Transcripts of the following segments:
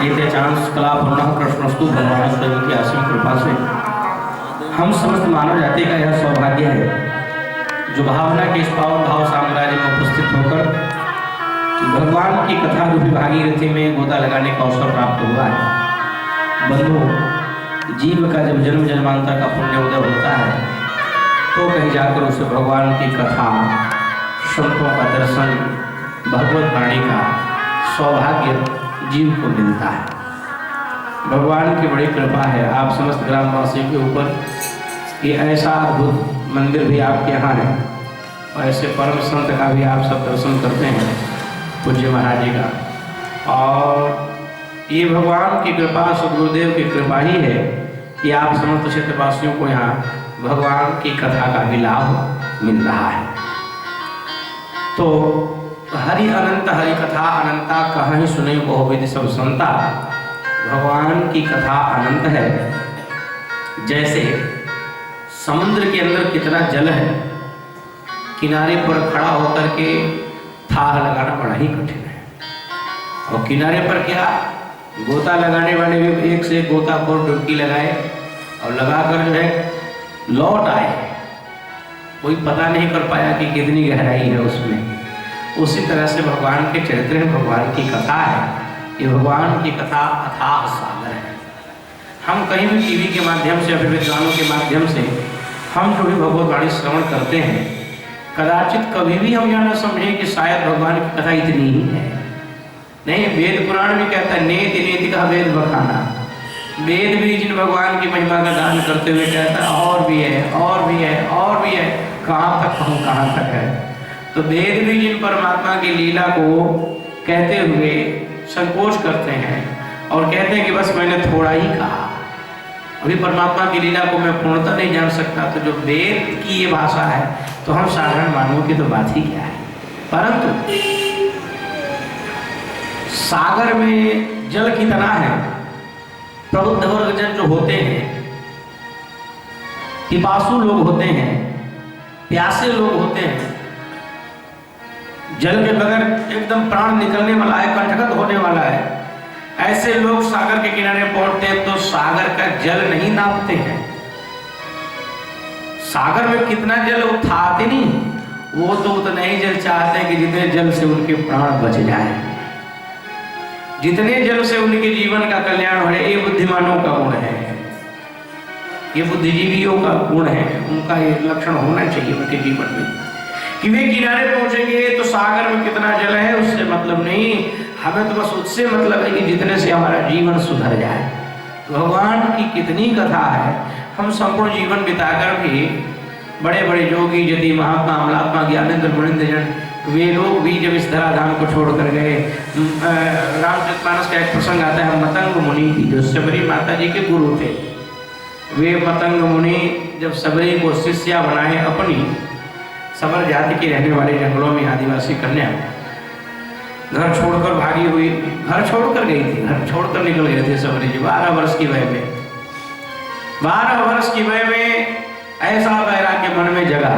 Chance कला पूर्ण कृष्णस्तु भगवान देव की असीम कृपा से हम समस्त मानव जाति का यह सौभाग्य है जो भावना के इस पावन भाव साम्राज्य में उपस्थित होकर भगवान की कथा रूपी भागीरथी में गोता लगाने का अवसर प्राप्त हुआ है। बंधु, जीव का जब जन्म जन्मांतर का पुण्य उदय होता है तो कहीं जाकर उसे भगवान की कथा, संतों का दर्शन, भगवत वाणी का सौभाग्य जीव को मिलता है। भगवान की बड़ी कृपा है आप समस्त ग्रामवासियों के ऊपर कि ऐसा अद्भुत मंदिर भी आपके यहाँ है और ऐसे परम संत का भी आप सब दर्शन करते हैं, पूज्य महाराज जी का। और ये भगवान की कृपा, सदगुरुदेव की कृपा ही है कि आप समस्त क्षेत्रवासियों को यहाँ भगवान की कथा का भी लाभ मिल रहा है। तो हरि अनंत हरि कथा अनंता कहीं सुने बहु विधि सब संता। भगवान की कथा अनंत है। जैसे समुद्र के अंदर कितना जल है, किनारे पर खड़ा होकर के थाह लगाना बड़ा ही कठिन है। और किनारे पर क्या, गोता लगाने वाले भी एक से एक गोता को डुबकी लगाए और लगाकर जो है लौट आए, कोई पता नहीं कर पाया कि कितनी गहराई है उसमें। उसी तरह से भगवान के चरित्र में भगवान की कथा है। ये भगवान की कथा अथाह सागर है। हम कहीं भी टीवी के माध्यम से, अपने विद्वानों के माध्यम से हम जो भी भगवत वाणी श्रवण करते हैं, कदाचित कभी भी हम यह न समझें कि शायद भगवान की कथा इतनी ही है। नहीं, वेद पुराण भी कहता है नेति नेति का वेद बखाना। वेद भी जिन भगवान की महिमा का गान करते हुए कहता है और भी है, और भी है, और भी है, कहाँ तक कहूँ, कहाँ तक है। तो वेद भी जिन परमात्मा की लीला को कहते हुए संकोच करते हैं और कहते हैं कि बस मैंने थोड़ा ही कहा, अभी परमात्मा की लीला को मैं पूर्णतः नहीं जान सकता, तो जो वेद की ये भाषा है तो हम साधारण मानव की तो बात ही क्या है। परंतु सागर में जल कितना है, प्रबुद्ध वर्ग जन जो होते हैं, पिपासु लोग होते हैं, प्यासे लोग होते हैं, जल के बगैर एकदम प्राण निकलने वाला है, कंठगत होने वाला है, ऐसे लोग सागर के किनारे पहुंचते हैं तो सागर का जल नहीं नापते हैं। सागर में कितना जल वो थाते नहीं, वो तो उतना ही जल चाहते हैं कि जितने जल से उनके प्राण बच जाए, जितने जल से उनके जीवन का कल्याण हो। ये बुद्धिमानों का गुण है, ये बुद्धिजीवियों का गुण है, उनका ये लक्षण होना चाहिए उनके जीवन में कि वे किनारे पहुंचेंगे तो सागर में कितना जल है उससे मतलब नहीं, हमें तो बस उससे मतलब है कि जितने से हमारा जीवन सुधर जाए। तो भगवान की कितनी कथा है। हम संपूर्ण जीवन बिताकर भी बड़े बड़े योगी, यदि महात्मा, अमलात्मा, ज्ञानेंद्र, मुनिंद्र जन, वे लोग भी जब इस धराधाम को छोड़ कर गए, रामचरितमानस का एक प्रसंग आता है, मतंग मुनि की जो सबरी माता जी के गुरु थे, वे मतंग मुनि जब सबरी को शिष्या बनाए, अपनी सबर जाति के रहने वाले जंगलों में आदिवासी कन्या घर छोड़कर भागी हुई, घर छोड़कर गई थी, घर छोड़कर निकल गए थे सबरी जी 12 वर्ष की वय में। 12 वर्ष की वय में ऐसा वैराग्य मन में जगा,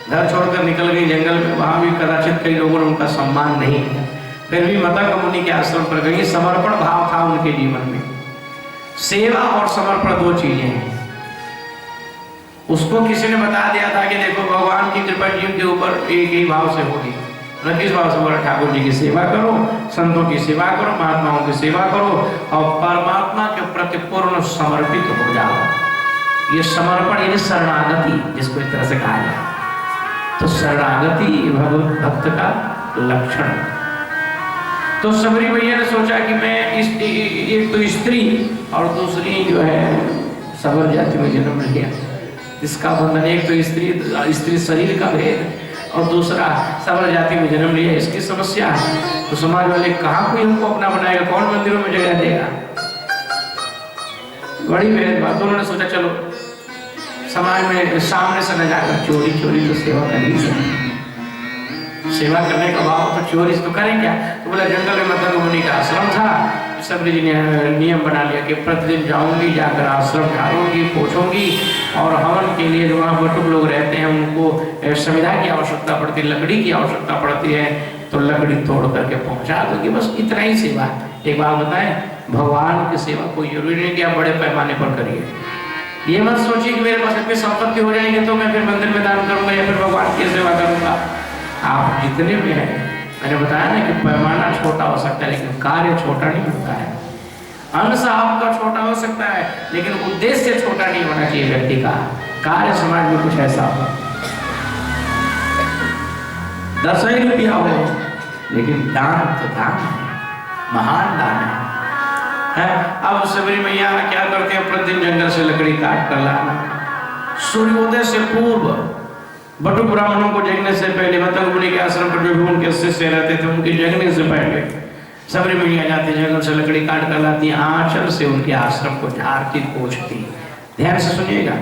घर छोड़कर निकल गई जंगल में। वहाँ भी कदाचित कई लोगों ने उनका सम्मान नहीं किया, फिर भी मतंग मुनि के आश्रम पर गई। समर्पण भाव था उनके जीवन में। सेवा और समर्पण दो चीजें हैं। उसको किसी ने बता दिया था कि देखो भगवान की कृपा जीव के ऊपर एक ही भाव से होगी, किस भाव से बोला, ठाकुर जी की सेवा करो, संतों की सेवा करो, महात्माओं की सेवा करो और परमात्मा के प्रति पूर्ण समर्पित हो जाओ। ये समर्पण, ये शरणागति जिसको इस तरह से कहा जाए, तो शरणागति भगवत भक्त का लक्षण। तो सबरी भैया ने सोचा कि मैं एक तो स्त्री और दूसरी जो है सबर जाति में जन्म लिया, इसका बंधन, एक तो स्त्री शरीर का भेद और दूसरा सबर जाति में जन्म लिया, इसकी समस्या है। तो समाज वाले कहाँ कोई हमको अपना बनाएगा, कौन मंदिरों में जगह देगा, बड़ी भेदभाव। तो उन्होंने सोचा चलो समाज में सामने से न जाकर चोरी चोरी तो सेवा करनी चाहिए, सेवा करने का भाव तो चोरी तो करें क्या। तो बोला जंगल में मतंग मुनि का आश्रम था, सबरी जी ने नियम बना लिया कि प्रतिदिन जाऊंगी, जाकर आश्रम झाड़ूंगी, पोछूंगी और हवन के लिए जो वहाँ बटुक लोग रहते हैं उनको संविधा की आवश्यकता पड़ती है, लकड़ी की आवश्यकता पड़ती है, तो लकड़ी तोड़ करके पहुँचा दूंगी, बस इतना ही सेवा। एक बात बताएं, भगवान की सेवा कोई जरूरी नहीं कि आप बड़े पैमाने पर करिए। ये मत सोचिए कि मेरे पास इतनी संपत्ति हो जाएगी तो मैं फिर मंदिर में दान करूंगा या फिर भगवान की सेवा करूंगा। आप जितने भी हैं, मैंने बताया ना कि पैमाना छोटा हो सकता है लेकिन कार्य छोटा नहीं होता है। अंश आपका छोटा हो सकता है लेकिन उद्देश्य छोटा नहीं होना चाहिए व्यक्ति का। कार्य समाज में कुछ ऐसा हो, 10 ही रुपया हो लेकिन दान तो दान है, महान दान है। अब सबरी मैया क्या करते हैं, प्रतिदिन जंगल से लकड़ी काट कर लाना, सूर्योदय से पूर्व बटु ब्राह्मणों को जगने से पहले, मतंग मुनि के आश्रम पर जो भी उनके शिष्य रहते थे उनके जगने से पहले सबरी मैया जाती जंगल से लकड़ी काट कर लाती, आंचल से उनके आश्रम को झाड़ती पोंछती। ध्यान से सुनिएगा,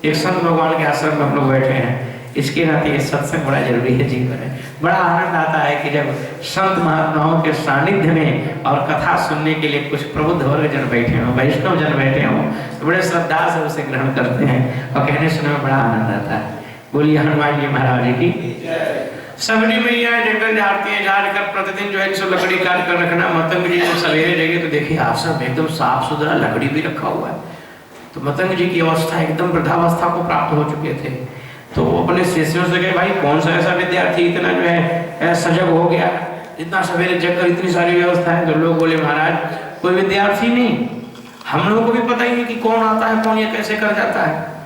एक संत भगवान के आश्रम में हम लोग बैठे हैं, इसके नाते ये सत्संग बड़ा जरूरी है जीवन में। बड़ा आनंद आता है कि जब संत महात्माओं के सानिध्य में और कथा सुनने के लिए कुछ प्रबुद्ध वर्ग जन बैठे हों, वैष्णव जन बैठे हों, तो बड़े श्रद्धा से उसे ग्रहण करते हैं और कहने सुनने में बड़ा आनंद आता है। बोलिए हनुमान जी महाराज की। सबरी मैया जंगल झाड़ती है, झाड़ कर प्रतिदिन जो है इनको लकड़ी काट कर रखना। मतंग जी जब सवेरे जगे तो देखिए आश्रम एकदम साफ सुथरा, लकड़ी भी रखा हुआ है। तो मतंग जी की अवस्था एकदम वृद्धावस्था को प्राप्त हो चुके थे। तो वो अपने शिष्यों से कहे, भाई कौन सा ऐसा विद्यार्थी इतना जो है सजग हो गया, इतना सवेरे जगकर इतनी सारी व्यवस्था है। तो लोग बोले महाराज कोई विद्यार्थी नहीं, हम लोगों को भी पता ही नहीं कि कौन आता है कौन ये कैसे कर जाता है।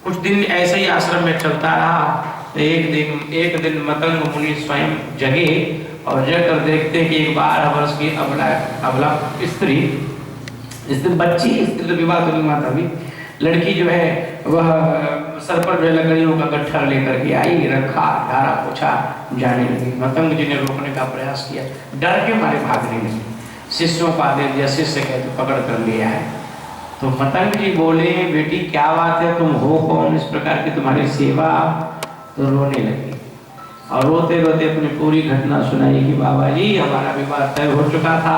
कुछ दिन ऐसे ही आश्रम में चलता रहा। एक दिन मतंग मुनि स्वयं जगे और जगकर देखते कि एक 12 वर्ष की अबला स्त्री बच्ची, स्त्री तो विवाह तो नहीं हुआ था, लड़की जो है वह सर पर जो लकड़ियों का गट्ठर लेकर के आई, रखा, धारा पोछा, जाने लगी। मतंग जी ने रोकने का प्रयास किया, डर के मारे भागने लगी। शिष्यों को आदेश दिया, शिष्य कहते पकड़ कर लिया है। तो मतंग जी बोले, बेटी क्या बात है, तुम हो कौन, इस प्रकार की तुम्हारी सेवा। तो रोने लगी और रोते रोते अपनी पूरी घटना सुनाई कि बाबा जी हमारा विवाह तय हो चुका था,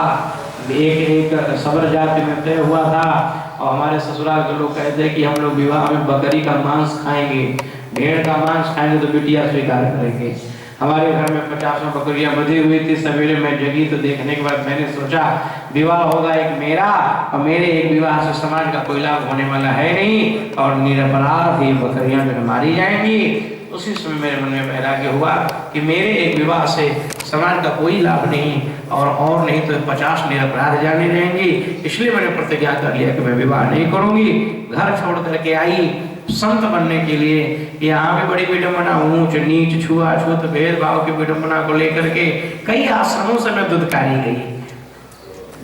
एक सबर जाति में तय हुआ था और हमारे ससुराल के लोग कहते हैं कि हम लोग विवाह में बकरी का मांस खाएंगे, भेड़ का मांस खाएंगे तो बिटिया स्वीकार करेंगे। हमारे घर में 50 बकरियां बंधी हुई थी। सवेरे मैं जगी तो देखने के बाद मैंने सोचा विवाह होगा एक मेरा और मेरे एक विवाह से समाज का कोई लाभ होने वाला है नहीं और निरपराध ये बकरियां जो मारी जाएंगी। उसी समय मेरे मन में वैराग्य हुआ कि मेरे एक विवाह से समाज का कोई लाभ नहीं और नहीं तो 50 निरपराध जाने रहेंगी। इसलिए मैंने प्रतिज्ञा कर लिया कि मैं विवाह नहीं करूंगी। घर छोड़ करके आई संत बनने के लिए। यहाँ भी बड़ी विडम्बना, ऊंच नीच छुआछूत भेदभाव की विडम्बना को लेकर के कई आश्रमों से मैं दुदकारी गई।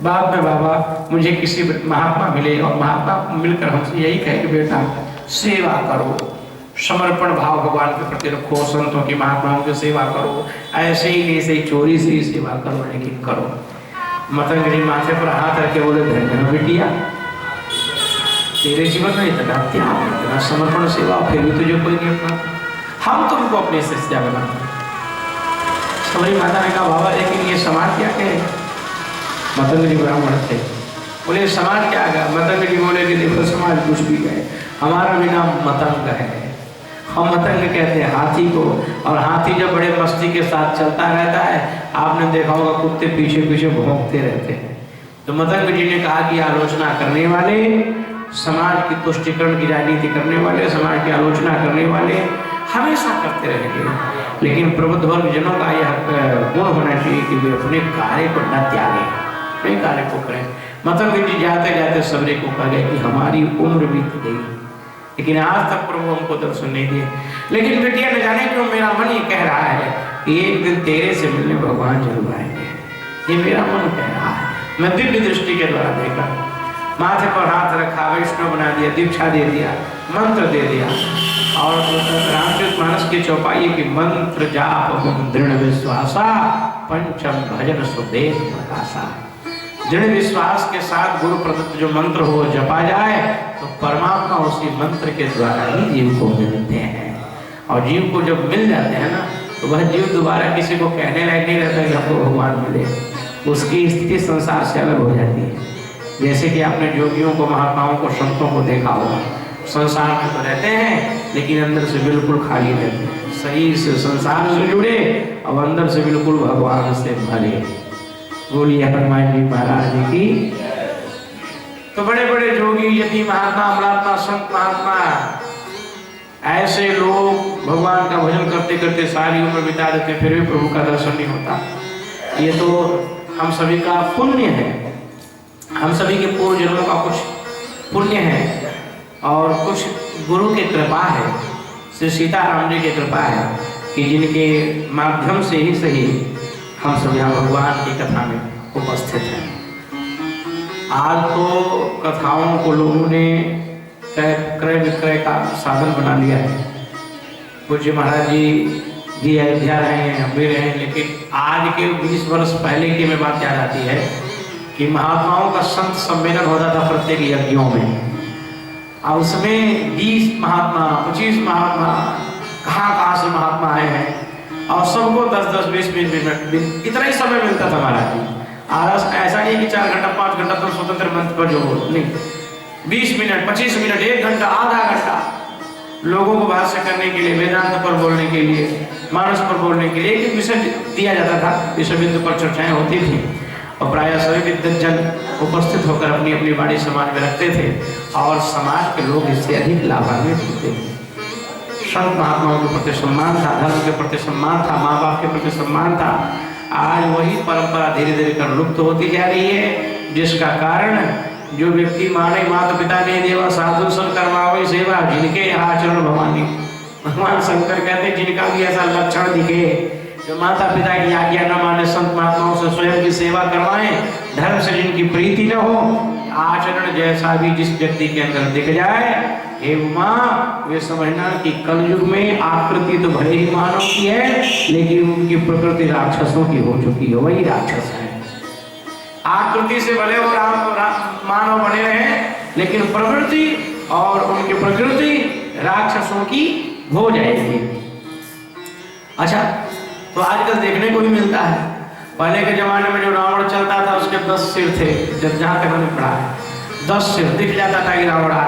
बाद में बाबा मुझे किसी महात्मा मिले और महात्मा मिलकर हमसे यही कहे कि बेटा सेवा करो, समर्पण भाव भगवान के प्रति रखो, संतों की महात्माओं की सेवा करो, ऐसे ही नहीं सही चोरी से ही सेवा करो लेकिन करो। मतंग जी माथे पर हाथ रखे बोले, धन्य बिटिया तेरे जीवन में इतना त्याग, इतना समर्पण सेवा, फिर भी तुझे कोई नहीं अपनाता, हम तुमको अपनी शिष्या बनाते। सबरी माता ने कहा बाबा लेकिन ये समाज क्या कहे। मतंग जी ब्राह्मण थे, बोले समाज क्या है। मतंग जी बोले कि देखो समाज कुछ भी कहे, हमारा भी नाम मतंग है। हम मतंग कहते हैं हाथी को, और हाथी जब बड़े मस्ती के साथ चलता रहता है, आपने देखा होगा कुत्ते पीछे पीछे भौंकते रहते हैं। तो मतंग जी ने कहा कि आलोचना करने वाले, समाज की तुष्टिकरण की राजनीति करने वाले, समाज की आलोचना करने वाले हमेशा करते रहेंगे, लेकिन प्रबुद्ध वर्ग जनों का यह गुण होना चाहिए कि वे अपने कार्य को न त्यागें, अपने कार्य को करें। मतंग जी जाते जाते सबरे को कह गए कि हमारी उम्र बीत गई, लेकिन आज तक प्रभु हमको दर्शन नहीं दिए। लेकिन बेटिया न जाने क्यों मेरा मन ये कह रहा है कि एक दिन तेरे से मिलने भगवान जरूर आएंगे, ये मेरा मन कह रहा है। मैं दिव्य दृष्टि के द्वारा देखा, माथे पर हाथ रखा, वैष्णव बना दिया, दीक्षा दे दिया, मंत्र दे दिया। और रामचरितमानस की चौपाई की मंत्र जाप दृढ़ विश्वासा पंचम भजन सुदेव प्रकाशा। दृढ़ विश्वास के साथ गुरु प्रदत्त जो मंत्र हो जपा जाए तो परमात्मा उसी मंत्र के द्वारा ही जीव को मिलते हैं। और जीव को जब मिल जाते हैं ना तो वह जीव दोबारा किसी को कहने लायक नहीं रहता कि हमको भगवान मिले, उसकी स्थिति संसार से अलग हो जाती है। जैसे कि आपने योगियों को, महात्माओं को, संतों को देखा होगा, संसार में तो रहते हैं लेकिन अंदर से बिल्कुल खाली रहते हैं, शरीर से संसार से जुड़े और अंदर से बिल्कुल भगवान से भरे। बोलिए हनुमान जी महाराज की। तो बड़े बड़े जोगी यति महात्मा अमलात्मा संत महात्मा ऐसे लोग भगवान का भजन करते करते सारी उम्र बिता देते, फिर भी प्रभु का दर्शन नहीं होता। ये तो हम सभी का पुण्य है, हम सभी के पूर्व जन्मों का कुछ पुण्य है और कुछ गुरु की कृपा है, श्री सीताराम जी की कृपा है कि जिनके माध्यम से ही सही हम सब यहाँ भगवान की कथा में उपस्थित हैं। आज तो कथाओं को लोगों ने क्रय विक्रय का साधन बना लिया है। पूज्य महाराज जी भी अयोध्या रहे हैं, हम भी रहे हैं, लेकिन आज के 20 वर्ष पहले की में बात याद आती है कि महात्माओं का संत सम्मेलन होता था प्रत्येक यज्ञों में, और उसमें 20 महात्मा 25 महात्मा कहाँ से महात्मा आए हैं, और सबको 10-10 20-20 मिनट इतना ही समय मिलता था महाराज जी। आज ऐसा नहीं कि 4 घंटा 5 घंटा तो स्वतंत्र मंच पर जो नहीं, 20 मिनट 25 मिनट 1 घंटा आधा घंटा लोगों को भाष्य करने के लिए, वेदांत पर बोलने के लिए, मानस पर बोलने के लिए एक विषय दिया जाता था। विषय बिंदु पर चर्चाएं होती थी और प्रायः सभी विद्वज्जन उपस्थित होकर अपनी अपनी वाणी समाज में रखते थे और समाज के लोग इससे अधिक लाभान्वित होते थे। संत महात्माओं के प्रति सम्मान था, धर्म के प्रति सम्मान था, माँ बाप के प्रति सम्मान था। आज वही परंपरा धीरे धीरे कर लुप्त होती जा रही है, जिसका कारण जो व्यक्ति माने माता पिता ने देवा साधु सन कर्मावै सेवा, जिनके आचरण भवानी। भगवान शंकर कहते हैं जिनका भी ऐसा लक्षण दिखे, जो माता पिता की आज्ञा न माने, संत महात्माओं से स्वयं की सेवा करवाएं, धर्म से जिनकी प्रीति न हो, आचरण जैसा भी जिस व्यक्ति के अंदर दिख जाए, हे उमा वे समझना कि कलयुग में आकृति तो भले ही मानव की है, लेकिन उनकी प्रकृति राक्षसों की हो चुकी है, वही राक्षस है। आकृति से भले वो मानव बने रहे, लेकिन प्रवृत्ति और उनकी प्रकृति राक्षसों की हो जाएगी। अच्छा, तो आजकल देखने को भी मिलता है, पहले के जमाने में जो रावण चलता था उसके 10 सिर थे, जब जहाँ तक मैंने पढ़ा है 10 सिर दिख जाता था कि रावण आ।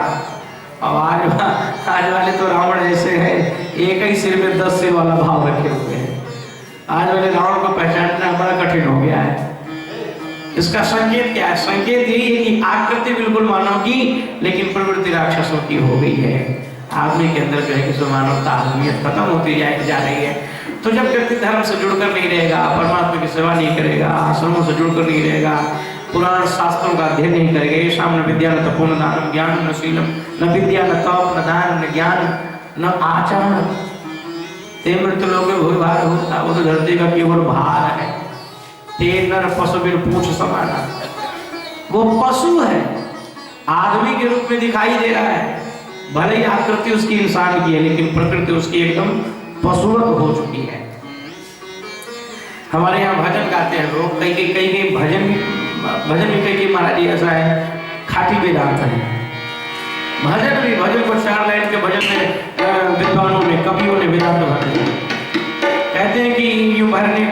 और आज वाले तो रावण ऐसे हैं, एक ही सिर में 10 सिर वाला भाव रखे हुए हैं। आज वाले रावण को पहचानना बड़ा कठिन हो गया है। इसका संकेत क्या है? संकेत यही है कि आकृति बिल्कुल मानव की, लेकिन प्रवृत्ति राक्षसों की हो गई है। आदमी के अंदर जो है कि मानवता आदमियत खत्म होती जा रही है। तो जब व्यक्ति धर्म से जुड़कर नहीं रहेगा, परमात्मा की सेवा नहीं करेगा, आश्रमों से जुड़कर नहीं रहेगा, पुराण शास्त्रों का अध्ययन नहीं करेगा, ये सामने विद्या न तपो न दानम ज्ञान न शीलम, न विद्या न तप न दान न ज्ञान न आचरण, ते मृत्यु लोके भूरि भार होता। वो तो धरती का केवल भार है। ते नर पशु बिन पूछ समाना, वो पशु है, आदमी के रूप में दिखाई दे रहा है। भले ही आकृति उसकी इंसान की है, लेकिन प्रकृति उसकी एकदम पशुवत हो चुकी है। हमारे यहाँ भजन गाते हैं लोग, कई भजन भी कई महाराज जी ऐसा है खाटी वेदांत है। भजन को 4 लाइन के भजन में विद्वानों ने, कवियों ने वेदांत भर दिया। कहते हैं कि यूं भरने